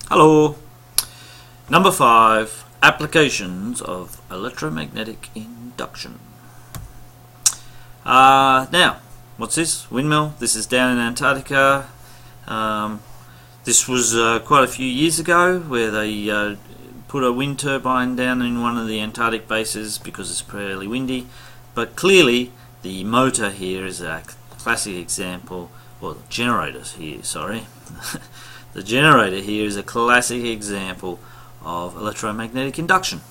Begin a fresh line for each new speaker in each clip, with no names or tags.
Hello. Number 5. Applications of electromagnetic induction. Now, what's this? Windmill. This is down in Antarctica. This was quite a few years ago where they put a wind turbine down in one of the Antarctic bases because it's fairly windy. But clearly the motor here is a classic example, or the generator here, sorry. The generator here is a classic example of electromagnetic induction.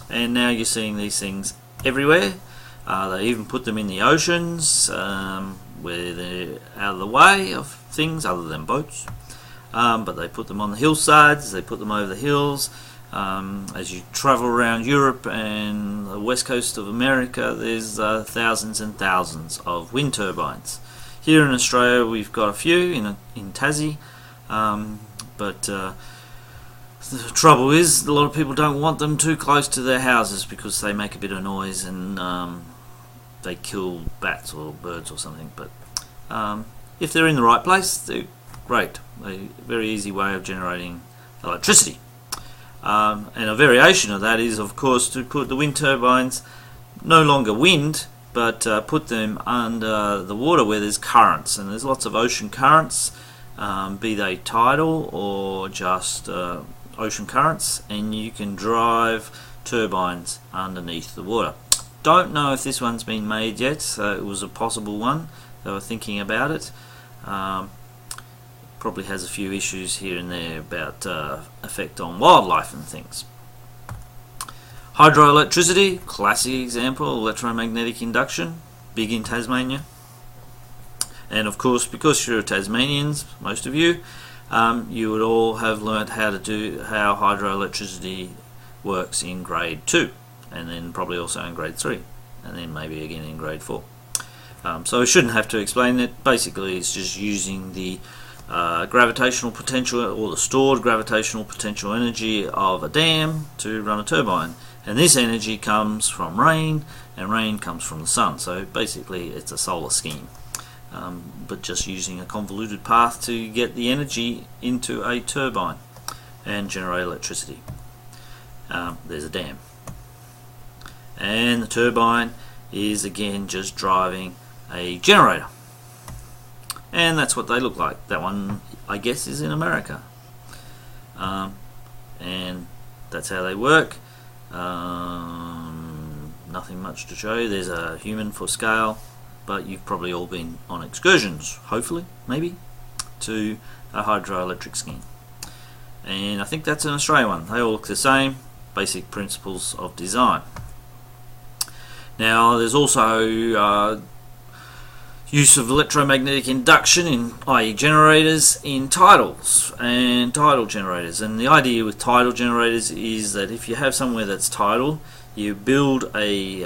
And now you're seeing these things everywhere. They even put them in the oceans where they're out of the way of things other than boats. But they put them on the hillsides, they put them over the hills. As you travel around Europe and the west coast of America, there's thousands and thousands of wind turbines. Here in Australia we've got a few in Tassie, but the trouble is a lot of people don't want them too close to their houses because they make a bit of noise and they kill bats or birds or something. But if they're in the right place, they're great. A very easy way of generating electricity. And a variation of that is, of course, to put the wind turbines no longer wind, but put them under the water where there's currents, and there's lots of ocean currents, be they tidal or just ocean currents, and you can drive turbines underneath the water. Don't know if this one's been made yet, so it was a possible one. They were thinking about it. Probably has a few issues here and there about effect on wildlife and things. Hydroelectricity, classic example, electromagnetic induction, big in Tasmania. And of course, because you're Tasmanians, most of you, you would all have learnt how hydroelectricity works in grade 2, and then probably also in grade 3, and then maybe again in grade 4. So I shouldn't have to explain it. Basically, it's just using the gravitational potential, or the stored gravitational potential energy of a dam to run a turbine, and this energy comes from rain, and rain comes from the sun. So basically it's a solar scheme, but just using a convoluted path to get the energy into a turbine and generate electricity. There's a dam, and the turbine is again just driving a generator. And that's what they look like. That one, I guess, is in America. And that's how they work. Nothing much to show you. There's a human for scale, but you've probably all been on excursions, hopefully, maybe, to a hydroelectric scheme. And I think that's an Australian one. They all look the same, basic principles of design. Now, there's also use of electromagnetic induction in, i.e. generators, in tidals and tidal generators. And the idea with tidal generators is that if you have somewhere that's tidal, you build a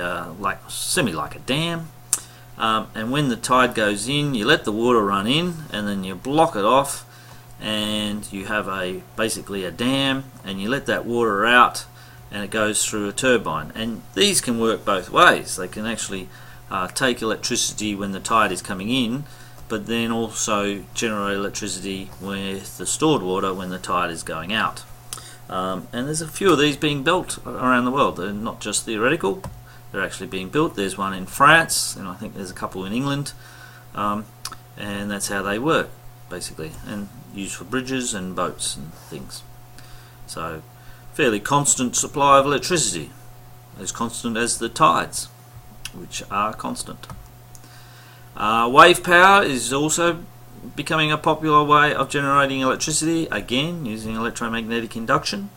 semi like a dam, and when the tide goes in, you let the water run in, and then you block it off, and you have basically a dam, and you let that water out, and it goes through a turbine. And these can work both ways. They can actually take electricity when the tide is coming in, but then also generate electricity with the stored water when the tide is going out. And there's a few of these being built around the world. They're not just theoretical, they're actually being built. There's one in France, and I think there's a couple in England, and that's how they work basically, and used for bridges and boats and things. So fairly constant supply of electricity, as constant as the tides, which are constant. Wave power is also becoming a popular way of generating electricity, again using electromagnetic induction.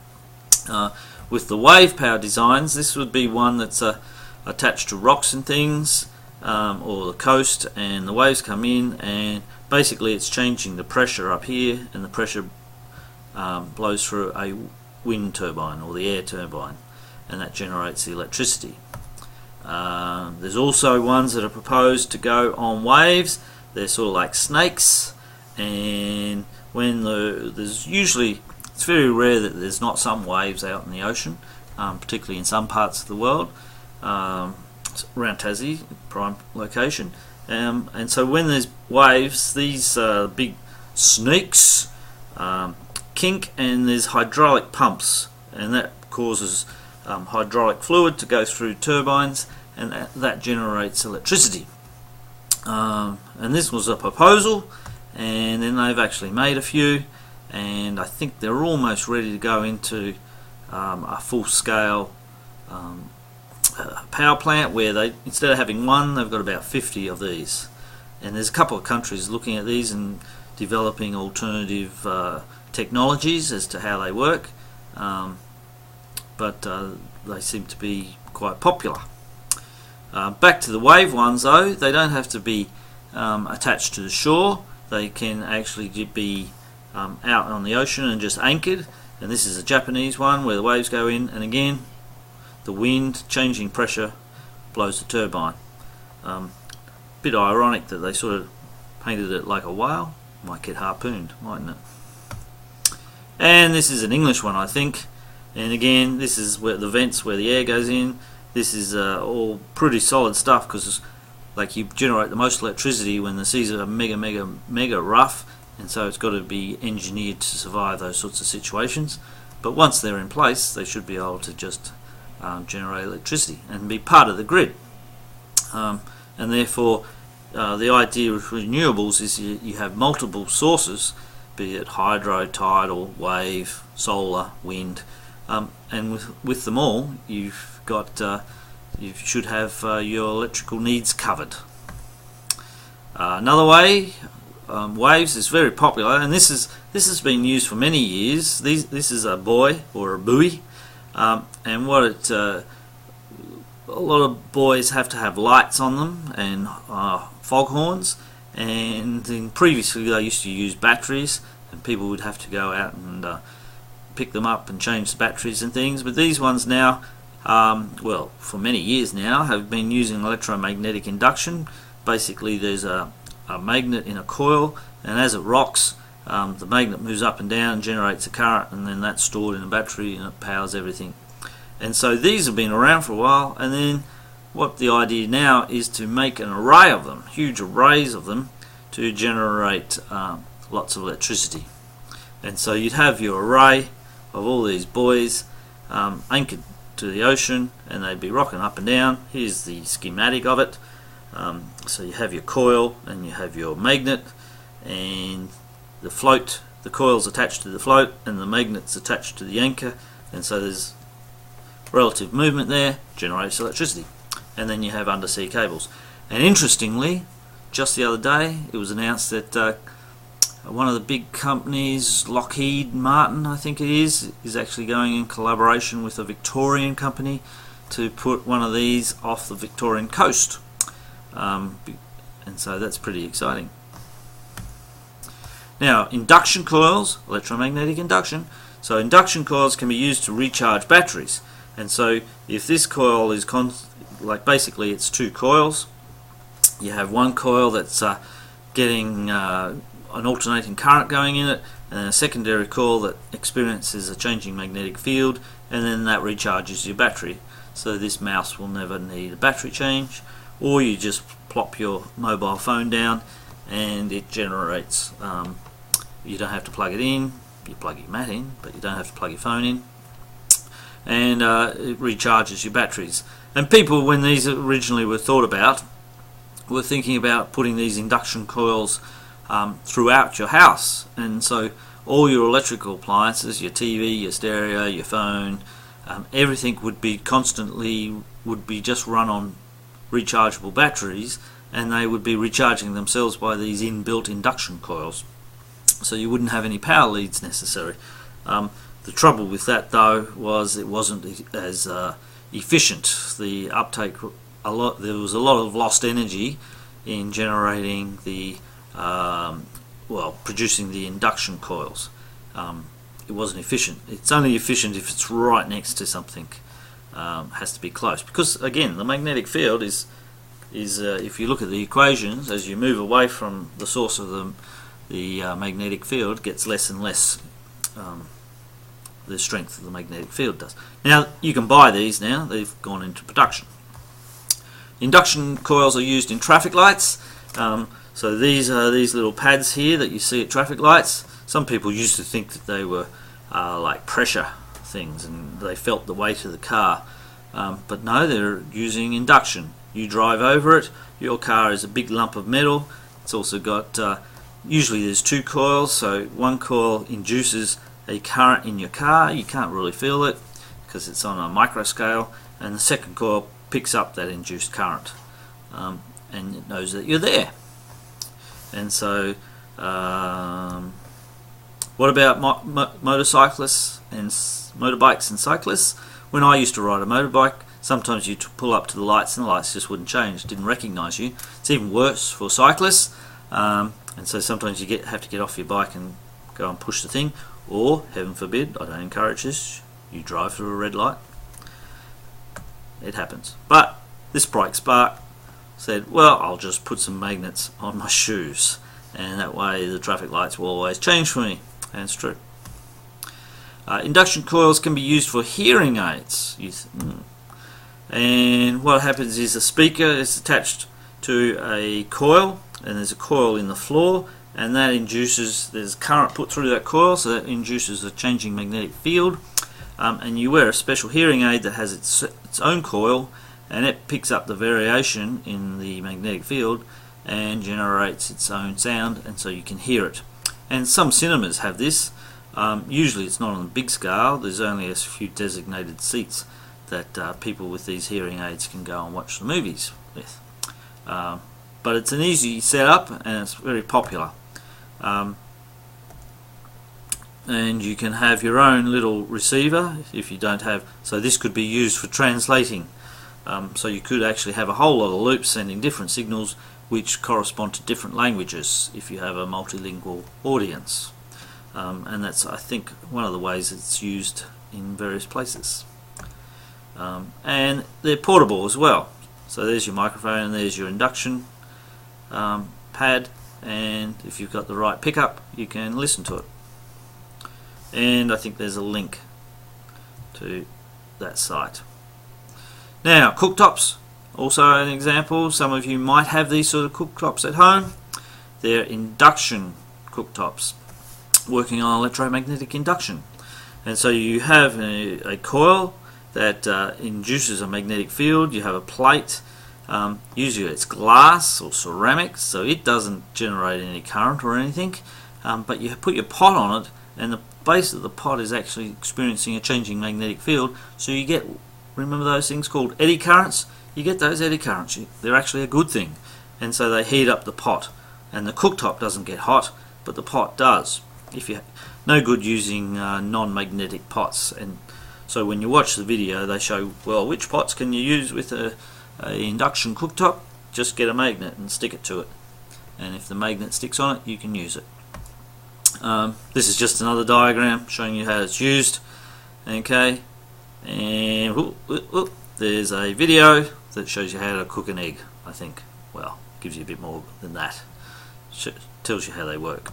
With the wave power designs, this would be one that's attached to rocks and things, or the coast, and the waves come in, and basically it's changing the pressure up here, and the pressure blows through a wind turbine or the air turbine, and that generates the electricity. There's also ones that are proposed to go on waves. They're sort of like snakes, and when it's very rare that there's not some waves out in the ocean, particularly in some parts of the world, around Tassie, prime location. And so when there's waves, these big snakes kink, and there's hydraulic pumps, and that causes hydraulic fluid to go through turbines, and that generates electricity. And this was a proposal, and then they've actually made a few, and I think they're almost ready to go into a full-scale power plant where they, instead of having one, they've got about 50 of these. And there's a couple of countries looking at these and developing alternative technologies as to how they work, but they seem to be quite popular. Back to the wave ones though, they don't have to be attached to the shore. They can actually be out on the ocean and just anchored, and this is a Japanese one where the waves go in, and again the wind changing pressure blows the turbine. Bit ironic that they sort of painted it like a whale. Might get harpooned, mightn't it? And this is an English one, I think, and again this is where the vents where the air goes in. This is all pretty solid stuff, because like you generate the most electricity when the seas are mega rough, and so it's got to be engineered to survive those sorts of situations. But once they're in place, they should be able to just generate electricity and be part of the grid. And therefore the idea of renewables is you have multiple sources, be it hydro, tidal, wave, solar, wind, and with them all you've got you should have your electrical needs covered. Another way, waves is very popular, and this has been used for many years. This is a buoy or a buoy, and what it a lot of buoys have to have lights on them and foghorns, and then previously they used to use batteries, and people would have to go out and pick them up and change the batteries and things. But these ones now, well, for many years now, have been using electromagnetic induction. Basically there's a magnet in a coil, and as it rocks, the magnet moves up and down and generates a current, and then that's stored in a battery and it powers everything. And so these have been around for a while, and then what the idea now is to make an array of them, huge arrays of them, to generate lots of electricity. And so you'd have your array of all these buoys anchored to the ocean, and they'd be rocking up and down. Here's the schematic of it. So you have your coil and you have your magnet, and the float, the coil's attached to the float and the magnet's attached to the anchor, and so there's relative movement there, generates electricity. And then you have undersea cables. And interestingly, just the other day it was announced that one of the big companies, Lockheed Martin I think it is actually going in collaboration with a Victorian company to put one of these off the Victorian coast. And so that's pretty exciting. Now, induction coils, electromagnetic induction. So induction coils can be used to recharge batteries. And so if this coil is like basically it's two coils, you have one coil that's getting an alternating current going in it, and then a secondary coil that experiences a changing magnetic field, and then that recharges your battery. So this mouse will never need a battery change, or you just plop your mobile phone down and it generates, you don't have to plug it in, you plug your mat in, but you don't have to plug your phone in, and it recharges your batteries. And people, when these originally were thought about, were thinking about putting these induction coils throughout your house, and so all your electrical appliances, your TV, your stereo, your phone, everything would be just run on rechargeable batteries, and they would be recharging themselves by these inbuilt induction coils, so you wouldn't have any power leads necessary. The trouble with that though was it wasn't as efficient. The uptake, there was a lot of lost energy in generating the producing the induction coils. It wasn't efficient. It's only efficient if it's right next to something. Has to be close, because again the magnetic field is if you look at the equations, as you move away from the source of the magnetic field gets less and less. The strength of the magnetic field does. Now you can buy these now, they've gone into production. Induction coils are used in traffic lights. So these are these little pads here that you see at traffic lights. some people used to think that they were like pressure things and they felt the weight of the car, but no, they're using induction. You drive over it, your car is a big lump of metal. It's also got, usually there's two coils, so one coil induces a current in your car. You can't really feel it because it's on a micro scale, and the second coil picks up that induced current, and it knows that you're there. And so what about motorcyclists and motorbikes and cyclists? When I used to ride a motorbike, sometimes you'd pull up to the lights and the lights just wouldn't change, didn't recognise you. It's even worse for cyclists, and so sometimes you have to get off your bike and go and push the thing, or, heaven forbid, I don't encourage this, you drive through a red light. It happens. But this Bright Spark said, well, I'll just put some magnets on my shoes, and that way the traffic lights will always change for me. And it's true. Induction coils can be used for hearing aids. And what happens is a speaker is attached to a coil, and there's a coil in the floor, and that induces, there's current put through that coil, so that induces a changing magnetic field, and you wear a special hearing aid that has its own coil, and it picks up the variation in the magnetic field and generates its own sound, and so you can hear it. And some cinemas have this. Usually it's not on a big scale, there's only a few designated seats that people with these hearing aids can go and watch the movies with. But it's an easy setup and it's very popular. And you can have your own little receiver if you don't have, so this could be used for translating. So you could actually have a whole lot of loops sending different signals which correspond to different languages if you have a multilingual audience. And that's, I think, one of the ways it's used in various places. And they're portable as well. So there's your microphone and there's your induction pad, and if you've got the right pickup you can listen to it. And I think there's a link to that site. Now, cooktops, also an example. Some of you might have these sort of cooktops at home. They're induction cooktops working on electromagnetic induction. And so you have a coil that induces a magnetic field. You have a plate, usually it's glass or ceramics, so it doesn't generate any current or anything, but you put your pot on it and the base of the pot is actually experiencing a changing magnetic field, so you get, remember those things called eddy currents? You get those eddy currents. They're actually a good thing, and so they heat up the pot, and the cooktop doesn't get hot but the pot does. If you no good using non-magnetic pots, and so when you watch the video they show, well, which pots can you use with a induction cooktop? Just get a magnet and stick it to it, and if the magnet sticks on it you can use it. This is just another diagram showing you how it's used. Okay, and there's a video that shows you how to cook an egg, I think. Well, gives you a bit more than that. Tells you how they work.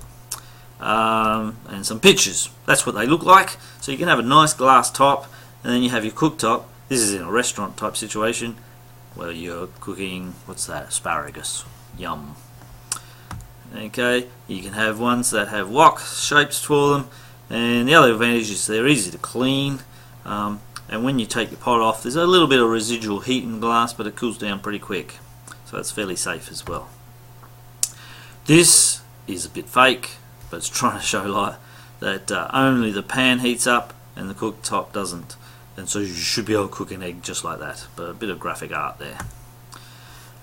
And some pictures. That's what they look like. So you can have a nice glass top, and then you have your cooktop. This is in a restaurant type situation where you're cooking, what's that, asparagus. Yum. Okay, you can have ones that have wok shapes for them, and the other advantage is they're easy to clean, and when you take your pot off there's a little bit of residual heat in the glass, but it cools down pretty quick, so it's fairly safe as well. This is a bit fake, but it's trying to show like that only the pan heats up and the cooktop doesn't, and so you should be able to cook an egg just like that, but a bit of graphic art there.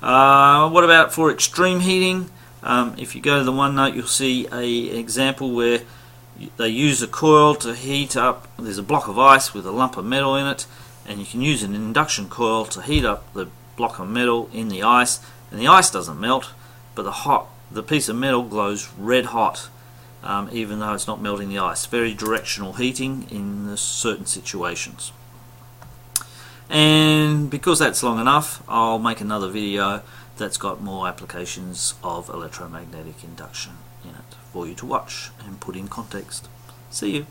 What about for extreme heating? If you go to the OneNote you'll see an example where they use a coil to heat up, there's a block of ice with a lump of metal in it, and you can use an induction coil to heat up the block of metal in the ice, and the ice doesn't melt, but the piece of metal glows red hot, even though it's not melting the ice. Very directional heating in certain situations. And because that's long enough, I'll make another video that's got more applications of electromagnetic induction in it for you to watch and put in context. See you.